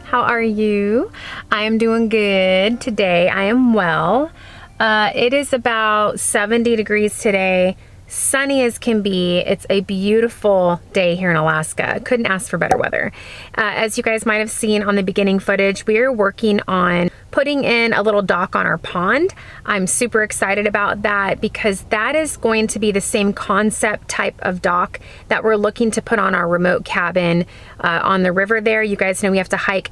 How are you? I am doing good today. I am well. It is about 70 degrees today. Sunny as can be. It's a beautiful day here in Alaska. Couldn't ask for better weather. As you guys might have seen on the beginning footage, we are working on putting in a little dock on our pond. I'm super excited about that because that is going to be the same concept type of dock that we're looking to put on our remote cabin on the river there. You guys know we have to hike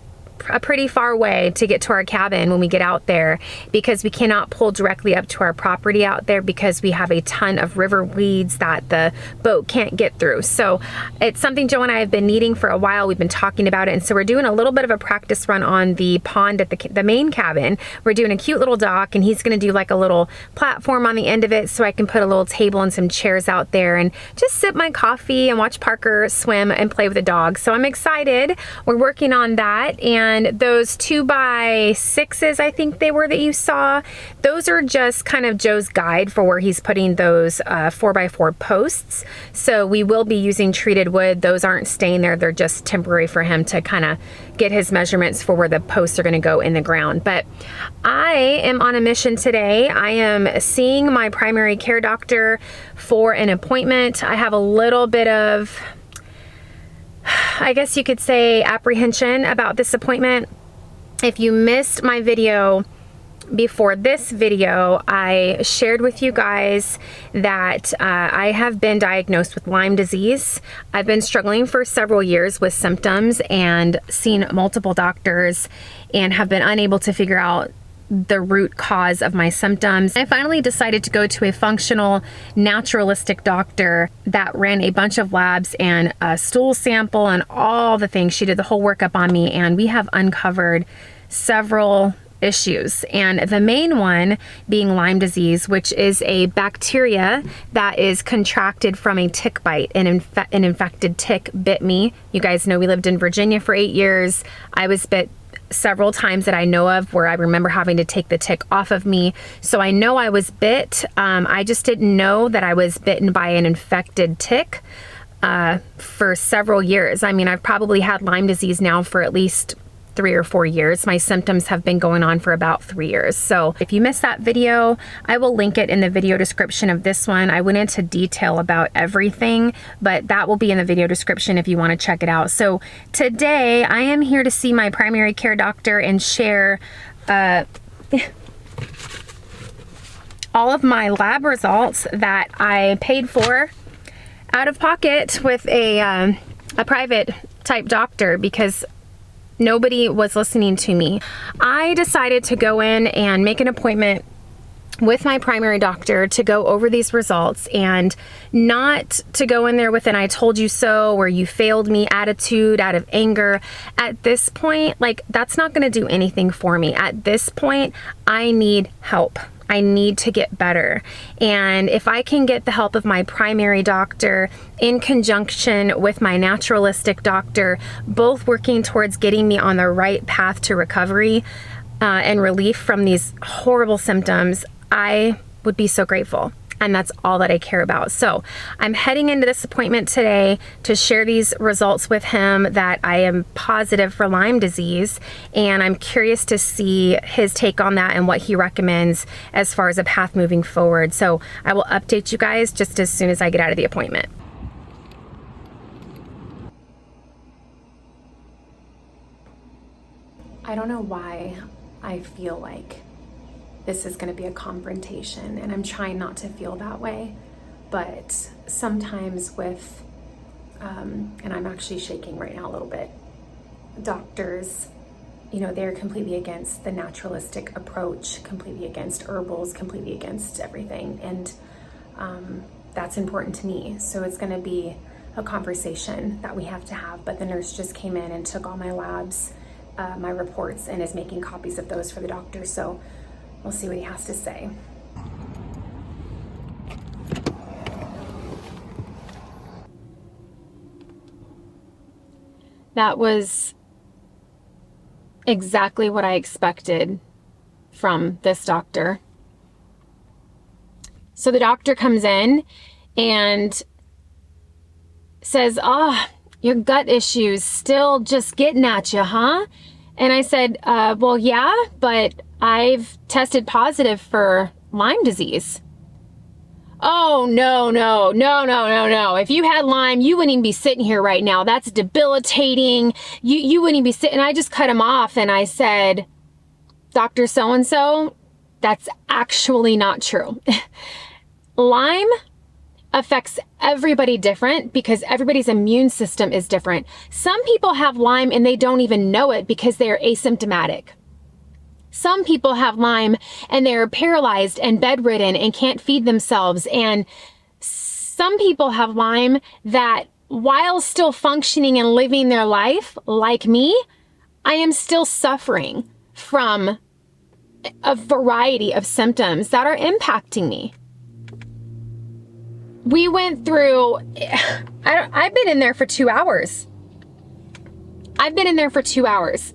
a pretty far way to get to our cabin when we get out there because we cannot pull directly up to our property out there because we have a ton of river weeds that the boat can't get through. So it's something Joe and I have been needing for a while. We've been talking about it, and so we're doing a little bit of a practice run on the pond at the main cabin. We're doing a cute little dock, and he's going to do like a little platform on the end of it so I can put a little table and some chairs out there and just sip my coffee and watch Parker swim and play with the dog. So I'm excited. We're working on that, and those 2x6s, I think they were, that you saw, those are just kind of Joe's guide for where he's putting those 4x4 posts. So we will be using treated wood. Those aren't staying there. They're just temporary for him to kind of get his measurements for where the posts are going to go in the ground. But I am on a mission today. I am seeing my primary care doctor for an appointment. I have a little bit of, I guess you could say, apprehension about this appointment. If you missed my video before this video, I shared with you guys that I have been diagnosed with Lyme disease. I've been struggling for several years with symptoms and seen multiple doctors and have been unable to figure out the root cause of my symptoms. I finally decided to go to a functional naturalistic doctor that ran a bunch of labs and a stool sample and all the things. She did the whole workup on me, and we have uncovered several issues, and the main one being Lyme disease, which is a bacteria that is contracted from a tick bite. An infected tick bit me. You guys know we lived in Virginia for 8 years. I was bit several times that I know of where I remember having to take the tick off of me. So I know I was bit. I just didn't know that I was bitten by an infected tick for several years. I mean, I've probably had Lyme disease now for at least 3 or 4 years. My symptoms have been going on for about 3 years. So if you missed that video, I will link it in the video description of this one. I went into detail about everything, but that will be in the video description if you want to check it out. So today I am here to see my primary care doctor and share all of my lab results that I paid for out of pocket with a private type doctor because nobody was listening to me. I decided to go in and make an appointment with my primary doctor to go over these results, and not to go in there with an "I told you so" or "you failed me" attitude out of anger. At this point, like, that's not going to do anything for me. At this point, I need help. I need to get better. And if I can get the help of my primary doctor in conjunction with my naturalistic doctor, both working towards getting me on the right path to recovery and relief from these horrible symptoms, I would be so grateful. And that's all that I care about. So I'm heading into this appointment today to share these results with him that I am positive for Lyme disease. And I'm curious to see his take on that and what he recommends as far as a path moving forward. So I will update you guys just as soon as I get out of the appointment. I don't know why I feel like this is going to be a confrontation, and I'm trying not to feel that way, but sometimes with, and I'm actually shaking right now a little bit, doctors, you know, they're completely against the naturalistic approach, completely against herbals, completely against everything, and that's important to me. So it's going to be a conversation that we have to have, but the nurse just came in and took all my labs, my reports, and is making copies of those for the doctor. So we'll see what he has to say. That was exactly what I expected from this doctor. So the doctor comes in and says, "Oh, your gut issues still just getting at you, huh?" And I said, well, yeah, but I've tested positive for Lyme disease. Oh, no, no, no, no, no, no. If you had Lyme, you wouldn't even be sitting here right now. That's debilitating. You wouldn't even be sitting. I just cut him off and I said, Dr. So-and-so, that's actually not true. Lyme affects everybody different because everybody's immune system is different. Some people have Lyme and they don't even know it because they are asymptomatic. Some people have Lyme and they're paralyzed and bedridden and can't feed themselves. And some people have Lyme that while still functioning and living their life like me, I am still suffering from a variety of symptoms that are impacting me. We went through, I've been in there for 2 hours. I've been in there for 2 hours.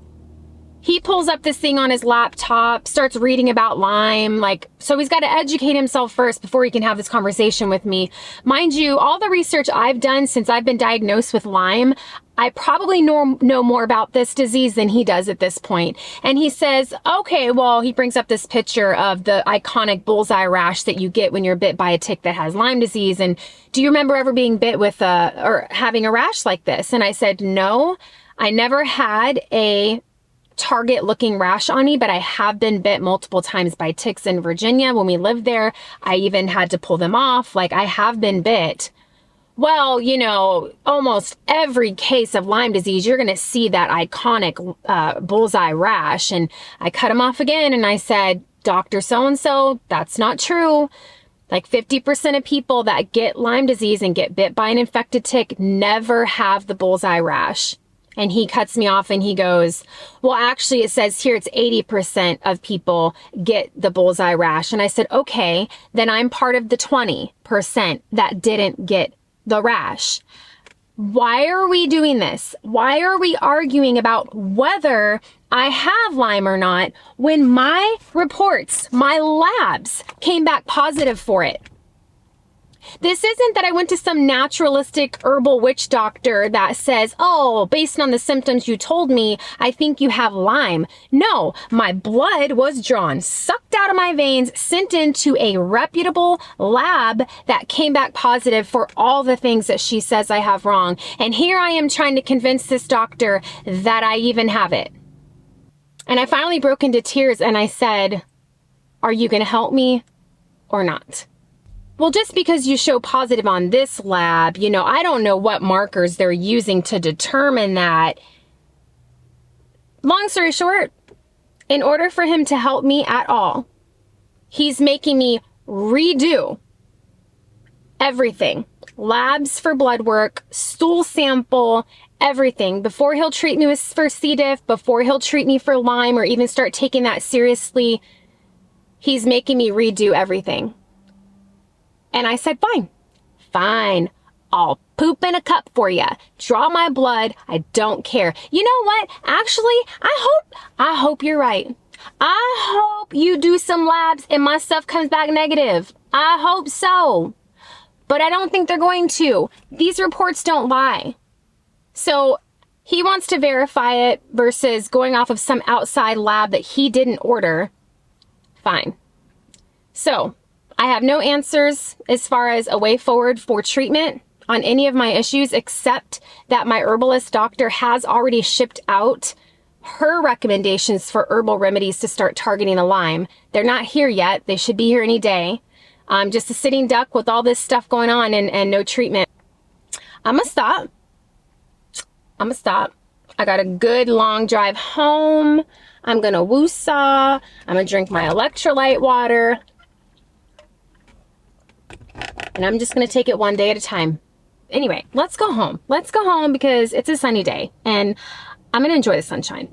He pulls up this thing on his laptop, starts reading about Lyme. So he's got to educate himself first before he can have this conversation with me. Mind you, all the research I've done since I've been diagnosed with Lyme, I probably know more about this disease than he does at this point. And he says, okay, well, he brings up this picture of the iconic bullseye rash that you get when you're bit by a tick that has Lyme disease. And do you remember ever being bit with or having a rash like this? And I said, no, I never had a target looking rash on me, but I have been bit multiple times by ticks in Virginia when we lived there. I even had to pull them off. I have been bit. Well, almost every case of Lyme disease, you're going to see that iconic bullseye rash. And I cut him off again and I said, Dr. So-and-so, that's not true. 50% of people that get Lyme disease and get bit by an infected tick never have the bullseye rash. And he cuts me off and he goes, well, actually, it says here it's 80% of people get the bullseye rash. And I said, okay, then I'm part of the 20% that didn't get the rash. Why are we doing this? Why are we arguing about whether I have Lyme or not when my reports, my labs came back positive for it? This isn't that I went to some naturalistic herbal witch doctor that says, oh, based on the symptoms you told me, I think you have Lyme. No, my blood was drawn, sucked out of my veins, sent into a reputable lab that came back positive for all the things that she says I have wrong. And here I am trying to convince this doctor that I even have it. And I finally broke into tears and I said, are you going to help me or not? Well, just because you show positive on this lab, I don't know what markers they're using to determine that. Long story short, in order for him to help me at all, he's making me redo everything. Labs for blood work, stool sample, everything. Before he'll treat me for C. diff, before he'll treat me for Lyme or even start taking that seriously, he's making me redo everything. And I said, fine, I'll poop in a cup for you. Draw my blood. I don't care. You know what? Actually, I hope you're right. I hope you do some labs and my stuff comes back negative. I hope so. But I don't think they're going to. These reports don't lie. So he wants to verify it versus going off of some outside lab that he didn't order. Fine. So I have no answers as far as a way forward for treatment on any of my issues, except that my herbalist doctor has already shipped out her recommendations for herbal remedies to start targeting the Lyme. They're not here yet. They should be here any day. I'm just a sitting duck with all this stuff going on and no treatment. I'm gonna stop. I got a good long drive home. I'm gonna woo-saw. I'm gonna drink my electrolyte water. And I'm just going to take it one day at a time. Anyway, let's go home. Let's go home because it's a sunny day and I'm going to enjoy the sunshine.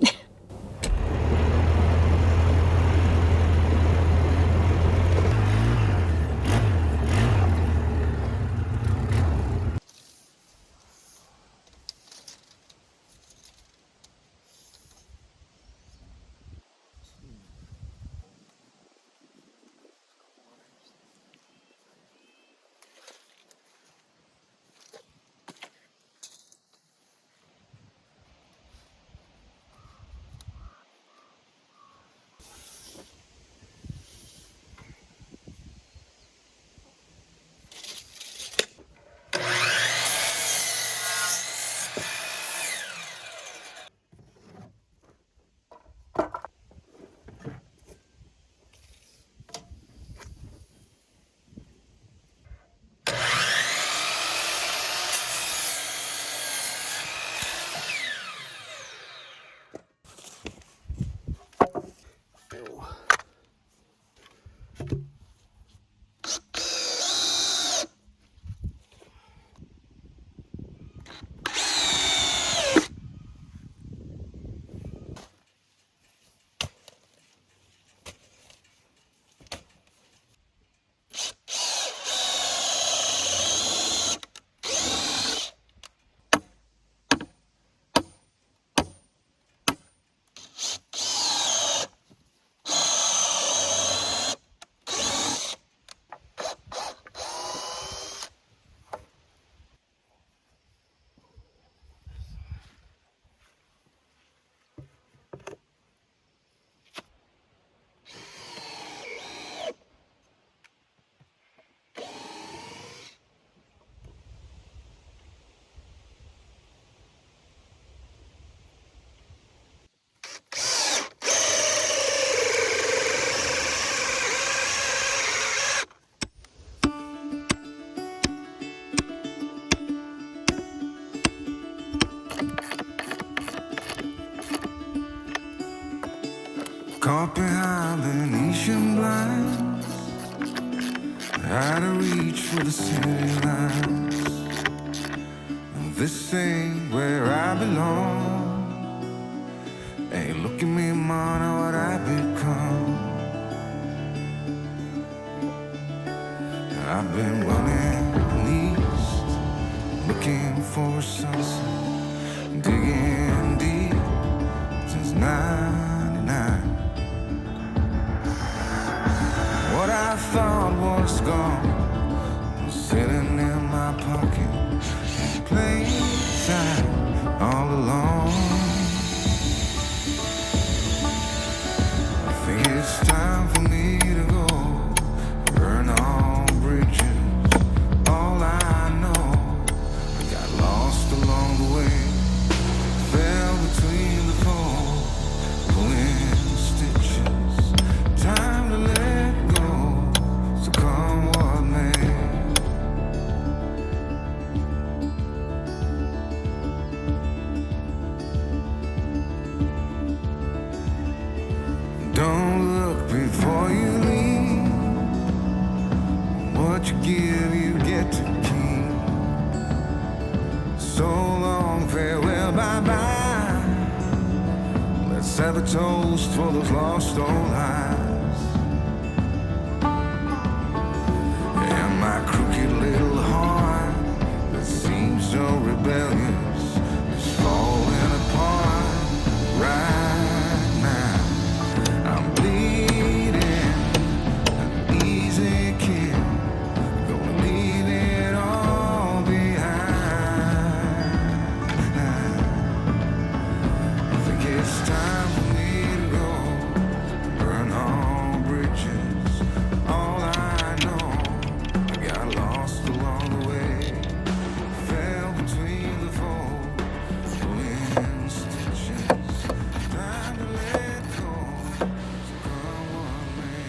Caught behind Venetian blinds, out of reach for the city lights. This ain't where I belong. Hey, look at me, man, what I've become. I've been running east, looking for a sunset, digging deep since '99. What I thought was gone was sitting in my pocket, in plain sight, all alone. I think it's time for me to go, burn all bridges. All I know, I got lost along the way, fell between the poles, pulling stitches. Time to let go, so come what may. Don't look before you leave. What you give, you get to keep. So long, farewell, bye-bye. Let's have a toast for those lost old lives. And my crooked little heart that seems so rebellious is falling apart right now. I'm bleeding, an easy kill, gonna leave it all behind. I think it's time for me to go, burn all bridges. All I know, I got lost along the way, fell between the folds, pulling stitches. Time to let go, so come what may.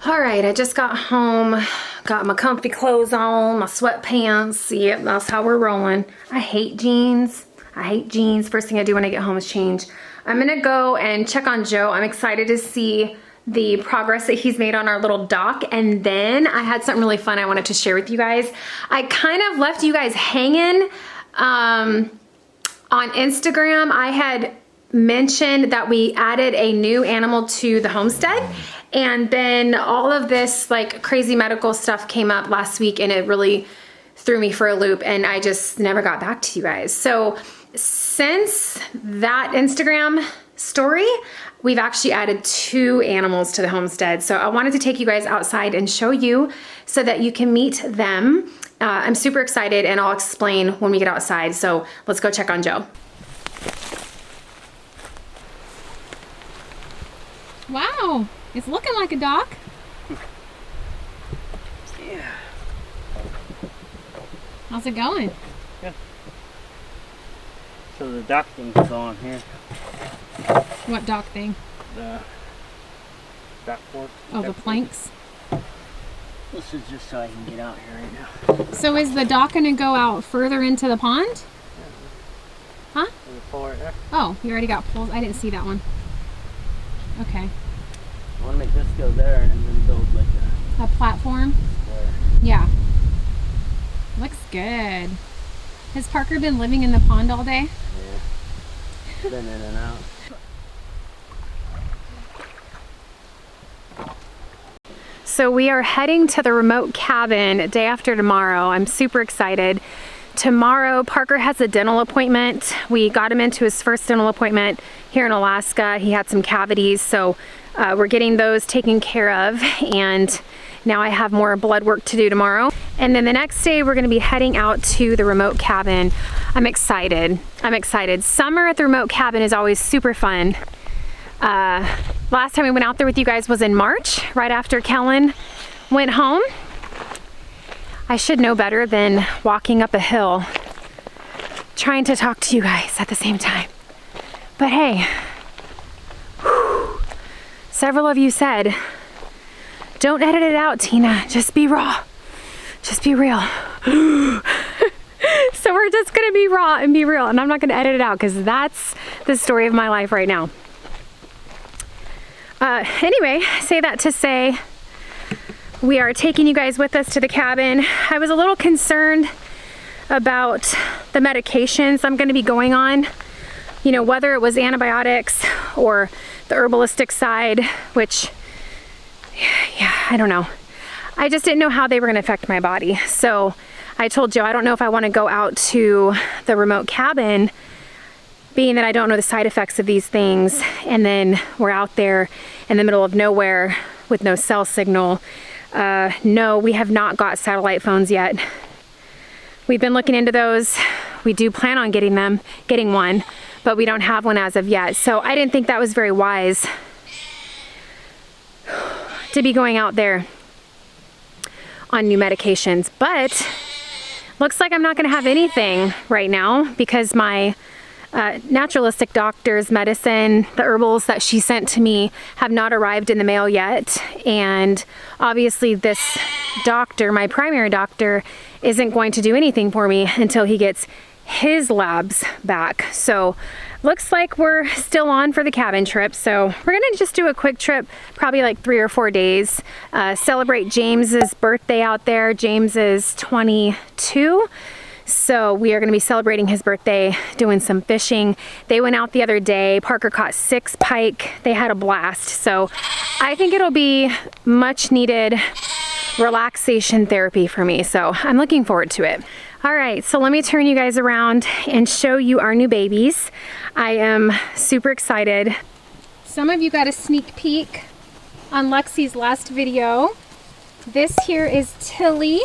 All right, I just got home, got my comfy clothes on, my sweatpants. Yep, that's how we're rolling. I hate jeans. I hate jeans. First thing I do when I get home is change. I'm gonna go and check on Joe. I'm excited to see the progress that he's made on our little dock. And then I had something really fun I wanted to share with you guys. I kind of left you guys hanging on Instagram. I had mentioned that we added a new animal to the homestead, and then all of this like crazy medical stuff came up last week, and it really threw me for a loop, and I just never got back to you guys. So since that Instagram story, we've actually added 2 animals to the homestead. So I wanted to take you guys outside and show you so that you can meet them. I'm super excited, and I'll explain when we get outside. So let's go check on Joe. Wow, it's looking like a dock. Yeah. How's it going? Good. So the dock thing's on here. What dock thing? The dock board. Oh, the planks. This is just so I can get out here right now. So is the dock gonna go out further into the pond? Huh? There's a pole right there. Oh, you already got poles. I didn't see that one. Okay. I want to make this go there and then build like A platform? square. Yeah. Looks good. Has Parker been living in the pond all day? Yeah. Been in and out. So we are heading to the remote cabin day after tomorrow. I'm super excited. Tomorrow, Parker has a dental appointment. We got him into his first dental appointment here in Alaska. He had some cavities, so we're getting those taken care of, and now I have more blood work to do tomorrow. And then the next day, we're gonna be heading out to the remote cabin. I'm excited. I'm excited. Summer at the remote cabin is always super fun. Last time we went out there with you guys was in March, right after Kellen went home. I should know better than walking up a hill trying to talk to you guys at the same time. But hey, whew, several of you said, don't edit it out, Tina, just be raw, just be real. So we're we're just gonna be raw and be real, and I'm not gonna edit it out because that's the story of my life right now. Anyway, say that to say we are taking you guys with us to the cabin. I was a little concerned about the medications I'm gonna be going on, you know, whether it was antibiotics or the herbalistic side, which, yeah, I don't know. I just didn't know how they were gonna affect my body. So I told Joe, I don't know if I wanna go out to the remote cabin, being that I don't know the side effects of these things, and then we're out there in the middle of nowhere with no cell signal. No, we have not got satellite phones yet. We've been looking into those. We do plan on getting one, but we don't have one as of yet. So I didn't think that was very wise to be going out there on new medications, but looks like I'm not gonna have anything right now because my naturalistic doctor's medicine, the herbals that she sent to me, have not arrived in the mail yet. And obviously this doctor, my primary doctor, isn't going to do anything for me until he gets his labs back. So looks like we're still on for the cabin trip. So we're gonna just do a quick trip, probably like 3 or 4 days, celebrate James's birthday out there. James is 22. So we are going to be celebrating his birthday, doing some fishing. They went out the other day. Parker caught 6 pike. They had a blast. So I think it'll be much needed relaxation therapy for me. So I'm looking forward to it. All right, so let me turn you guys around and show you our new babies. I am super excited. Some of you got a sneak peek on Lexi's last video. This here is Tilly.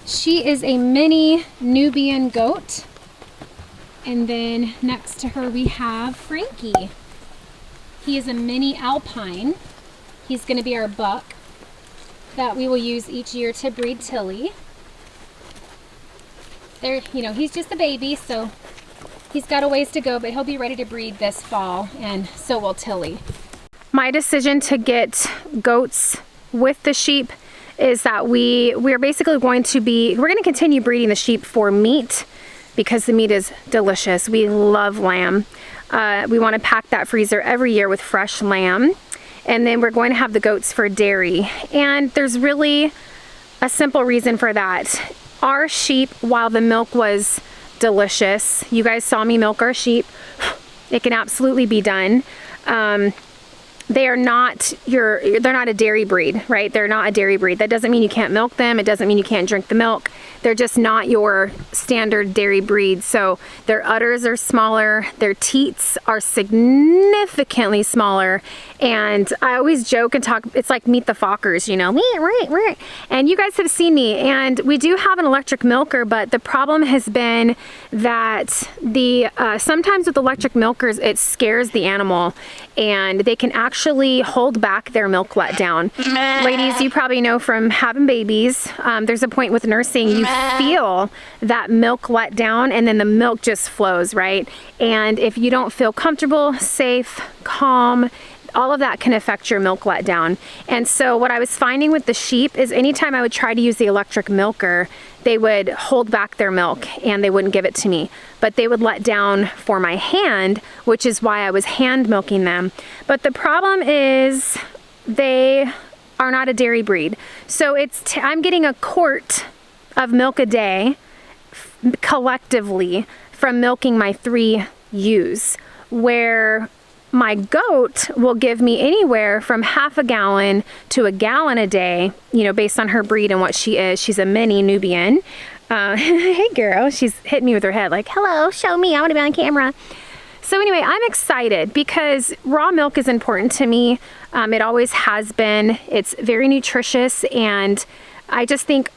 She is a mini Nubian goat. And then next to her we have Frankie. He is a mini Alpine. He's going to be our buck that we will use each year to breed Tilly. There, you know, he's just a baby, so he's got a ways to go, but he'll be ready to breed this fall, and so will Tilly. My decision to get goats with the sheep is that we're basically we're going to continue breeding the sheep for meat because the meat is delicious. We love lamb. We want to pack that freezer every year with fresh lamb. And then we're going to have the goats for dairy. And there's really a simple reason for that. Our sheep, while the milk was delicious, you guys saw me milk our sheep, it can absolutely be done. They're not a dairy breed, right? They're not a dairy breed. That doesn't mean you can't milk them. It doesn't mean you can't drink the milk. They're just not your standard dairy breed. So their udders are smaller. Their teats are significantly smaller. And I always joke and talk, it's like Meet the Fockers, you know, and you guys have seen me, and we do have an electric milker, but the problem has been that sometimes with electric milkers, it scares the animal and they can actually hold back their milk letdown. Ladies, you probably know from having babies, there's a point with nursing, you feel that milk letdown and then the milk just flows, right? And if you don't feel comfortable, safe, calm, all of that can affect your milk letdown. And so what I was finding with the sheep is anytime I would try to use the electric milker, they would hold back their milk and they wouldn't give it to me. But they would let down for my hand, which is why I was hand milking them. But the problem is they are not a dairy breed. So I'm getting a quart of milk a day collectively from milking my 3 ewes, where my goat will give me anywhere from half a gallon to a gallon a day, you know, based on her breed and what she is. She's a mini Nubian. Hey girl, she's hitting me with her head like, hello, show me, I want to be on camera. So anyway, I'm excited because raw milk is important to me. It always has been. It's very nutritious, and I just think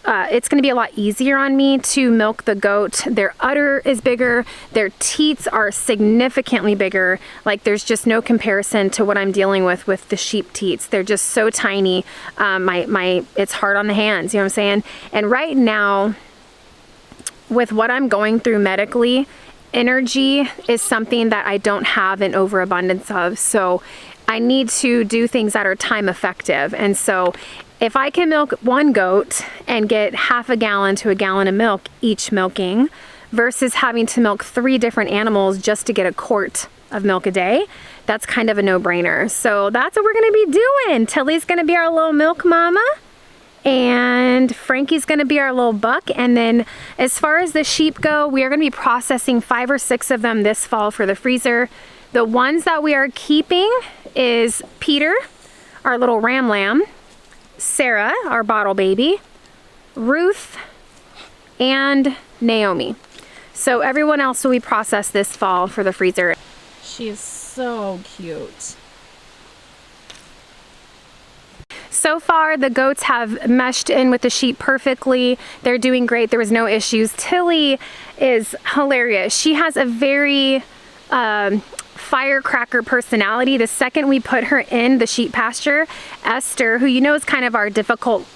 it's going to be a lot easier on me to milk the goat. Their udder is bigger. Their teats are significantly bigger. Like there's just no comparison to what I'm dealing with the sheep teats. They're just so tiny. It's hard on the hands, you know what I'm saying? And right now, with what I'm going through medically, energy is something that I don't have an overabundance of. So I need to do things that are time effective. And so if I can milk one goat and get half a gallon to a gallon of milk each milking versus having to milk 3 different animals just to get a quart of milk a day, that's kind of a no-brainer. So that's what we're gonna be doing. Tilly's gonna be our little milk mama, and Frankie's gonna be our little buck. And then as far as the sheep go, we are gonna be processing 5 or 6 of them this fall for the freezer. The ones that we are keeping is Peter, our little ram lamb, Sarah, our bottle baby, Ruth, and Naomi. So everyone else will be processed this fall for the freezer. She is so cute. So far, the goats have meshed in with the sheep perfectly. They're doing great. There was no issues. Tilly is hilarious. She has a very firecracker personality. The second we put her in the sheep pasture, Esther, who you know is kind of our difficult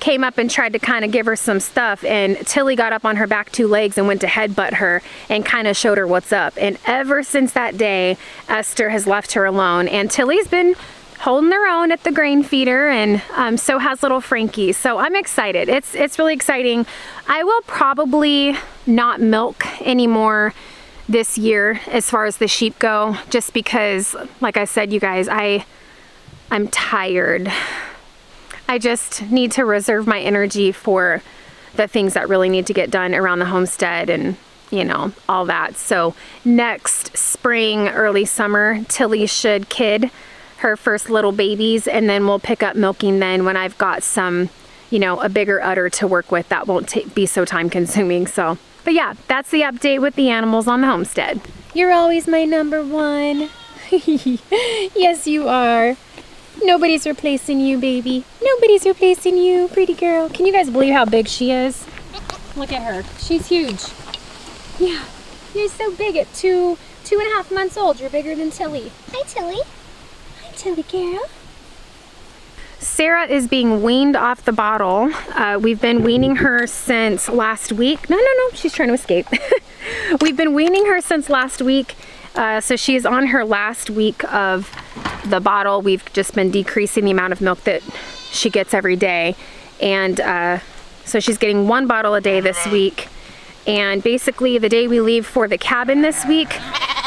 came up and tried to kind of give her some stuff, and Tilly got up on her back 2 legs and went to headbutt her and kind of showed her what's up. And ever since that day, Esther has left her alone, and Tilly's been holding their own at the grain feeder, and so has little Frankie. So I'm excited. It's really exciting. I will probably not milk anymore this year as far as the sheep go, just because, like I said, you guys, I'm tired. I just need to reserve my energy for the things that really need to get done around the homestead and, you know, all that. So next spring, early summer, Tilly should kid her first little babies, and then we'll pick up milking then when I've got some, you know, a bigger udder to work with that won't be so time consuming. So, but yeah, that's the update with the animals on the homestead. You're always my #1. Yes, you are. Nobody's replacing you, baby. Nobody's replacing you, pretty girl. Can you guys believe how big she is? Look at her. She's huge. Yeah, you're so big at 2.5 months old. You're bigger than Tilly. Hi, Tilly. Hi, Tilly girl. Sarah is being weaned off the bottle. We've been weaning her since last week. No, she's trying to escape. We've been weaning her since last week. So she is on her last week of the bottle. We've just been decreasing the amount of milk that she gets every day. And so she's getting 1 bottle a day this week. And basically the day we leave for the cabin this week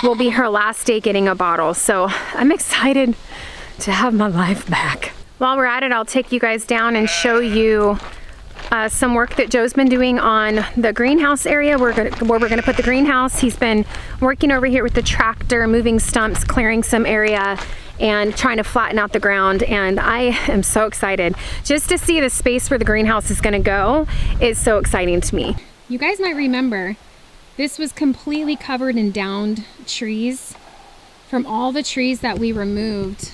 will be her last day getting a bottle. So I'm excited to have my life back. While we're at it, I'll take you guys down and show you some work that Joe's been doing on the greenhouse area where we're gonna put the greenhouse. He's been working over here with the tractor, moving stumps, clearing some area, and trying to flatten out the ground. And I am so excited. Just to see the space where the greenhouse is gonna go is so exciting to me. You guys might remember, this was completely covered in downed trees from all the trees that we removed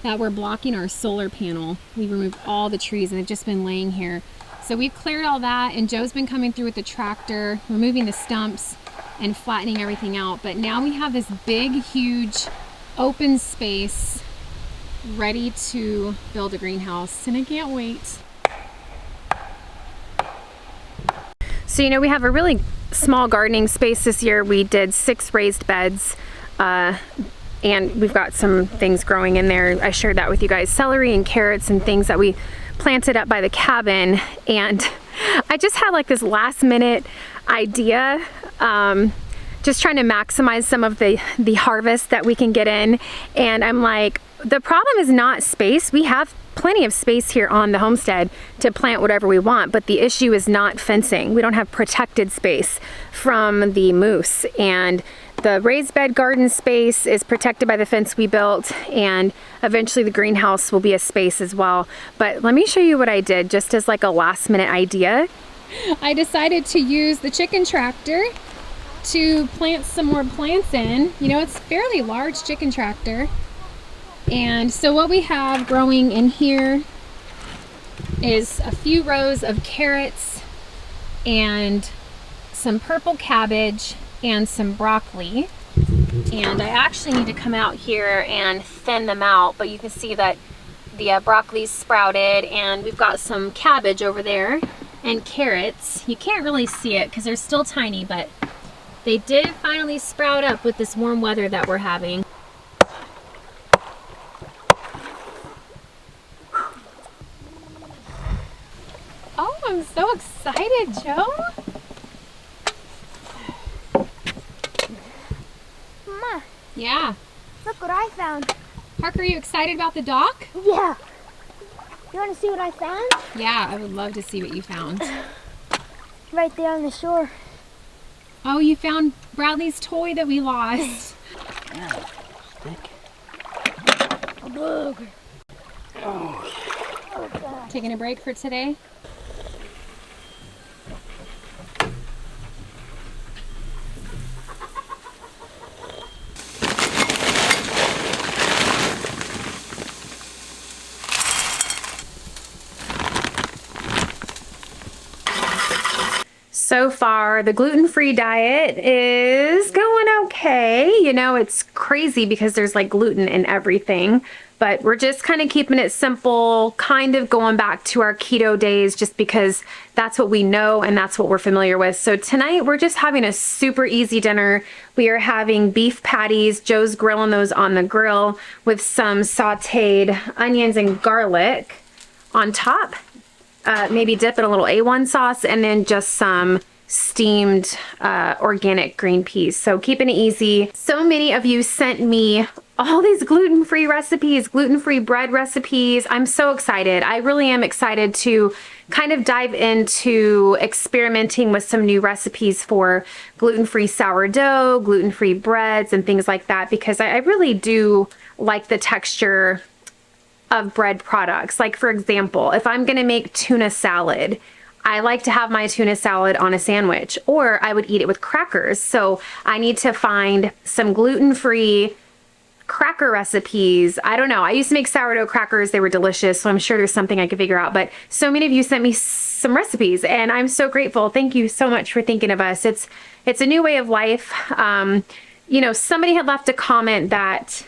that were blocking our solar panel. We removed all the trees and they've just been laying here. So we've cleared all that, and Joe's been coming through with the tractor, removing the stumps and flattening everything out. But now we have this big, huge open space ready to build a greenhouse, and I can't wait. So, you know, we have a really small gardening space this year. We did 6 raised beds, and we've got some things growing in there. I shared that with you guys, celery and carrots and things that we planted up by the cabin. And I just had like this last minute idea, just trying to maximize some of the harvest that we can get in. And I'm like, the problem is not space. We have plenty of space here on the homestead to plant whatever we want, but the issue is not fencing. We don't have protected space from the moose, and the raised bed garden space is protected by the fence we built, and eventually the greenhouse will be a space as well. But let me show you what I did just as like a last minute idea. I decided to use the chicken tractor to plant some more plants in. You know, it's a fairly large chicken tractor. And so what we have growing in here is a few rows of carrots and some purple cabbage and some broccoli. And I actually need to come out here and thin them out, but you can see that the broccoli's sprouted, and we've got some cabbage over there and carrots. You can't really see it because they're still tiny, but they did finally sprout up with this warm weather that we're having. so excited, Joe. Mama, Yeah. look what I found. Parker, are you excited about the dock? Yeah. You want to see what I found? Yeah, I would love to see what you found. Right there on the shore. Oh, you found Bradley's toy that we lost. Yeah, stick. A bug. Taking a break for today? So far, the gluten-free diet is going okay. You know, it's crazy because there's like gluten in everything, but we're just kind of keeping it simple, kind of going back to our keto days just because that's what we know and that's what we're familiar with. So tonight we're just having a super easy dinner. We are having beef patties. Joe's grilling those on the grill with some sauteed onions and garlic on top. Maybe dip in a little A1 sauce and then just some steamed organic green peas. So keeping it easy. So many of you sent me all these gluten-free recipes, gluten-free bread recipes. I'm so excited. I really am excited to kind of dive into experimenting with some new recipes for gluten-free sourdough, gluten-free breads, and things like that, because I really do like the texture of bread products. Like, for example, if I'm gonna make tuna salad, I like to have my tuna salad on a sandwich, or I would eat it with crackers. So I need to find some gluten-free cracker recipes. I don't know. I used to make sourdough crackers. They were delicious. So I'm sure there's something I could figure out. But so many of you sent me some recipes and I'm so grateful. Thank you so much for thinking of us. It's a new way of life. You know, somebody had left a comment that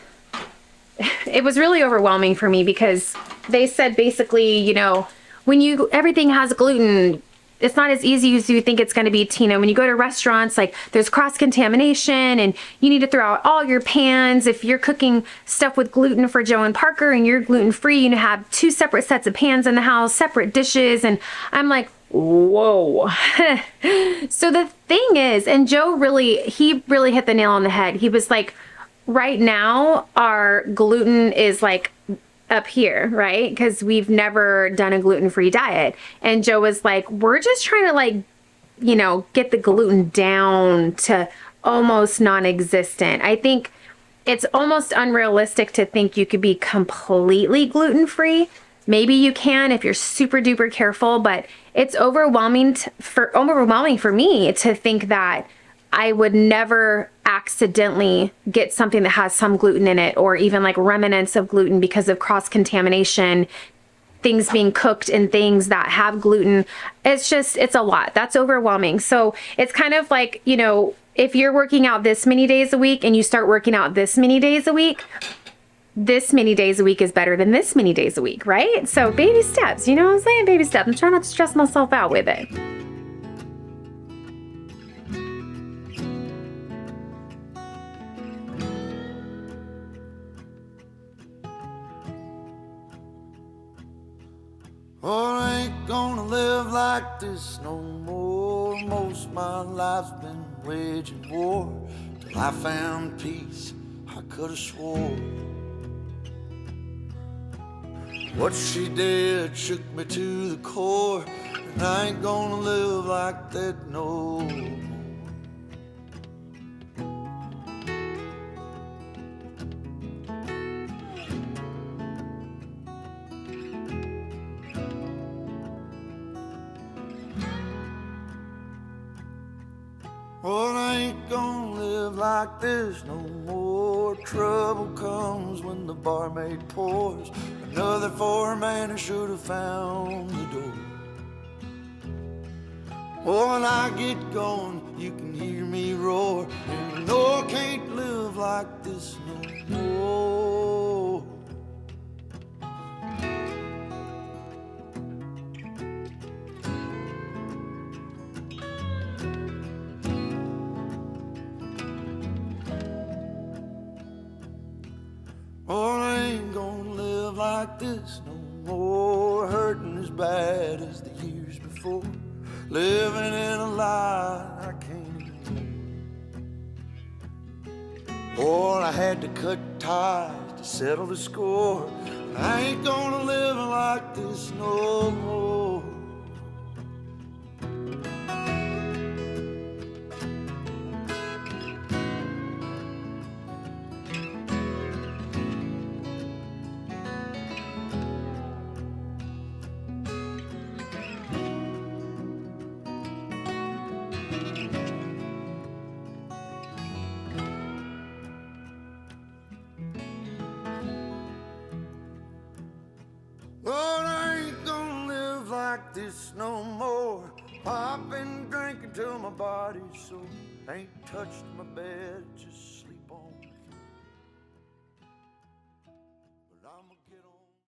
it was really overwhelming for me because they said basically, you know, when everything has gluten, it's not as easy as you think it's going to be, Tina. When you go to restaurants, like there's cross-contamination and you need to throw out all your pans. If you're cooking stuff with gluten for Joe and Parker and you're gluten-free, you have 2 separate sets of pans in the house, separate dishes. And I'm like, whoa. So the thing is, and Joe he really hit the nail on the head. He was like, right now our gluten is like up here, right? Because we've never done a gluten-free diet. And Joe was like, we're just trying to like, you know, get the gluten down to almost non-existent. I think it's almost unrealistic to think you could be completely gluten-free. Maybe you can if you're super duper careful, but it's overwhelming for me to think that I would never accidentally get something that has some gluten in it, or even like remnants of gluten because of cross-contamination, things being cooked in things that have gluten. It's a lot. That's overwhelming. So it's kind of like, you know, if you're working out this many days a week and you start working out this many days a week, this many days a week is better than this many days a week, right? So baby steps, you know what I'm saying? Baby steps. I'm trying not to stress myself out with it. Oh, I ain't gonna live like this no more. Most of my life's been waging war till I found peace. I could have swore what she did shook me to the core, and I ain't gonna live like that no more. Well, I ain't gonna live like this no more. Trouble comes when the barmaid pours another for a man who should have found the door. Oh, when I get going, you can hear me roar, and you know I can't live like this no more. Oh, I ain't gonna live like this no more. more hurting as bad as the years before. Living in a lie I can't ignore. Or I had to cut ties to settle the score. I ain't gonna live like this no more. Lord, I ain't gonna live like this no more. I've been drinking till my body's sore. Ain't touched my bed, just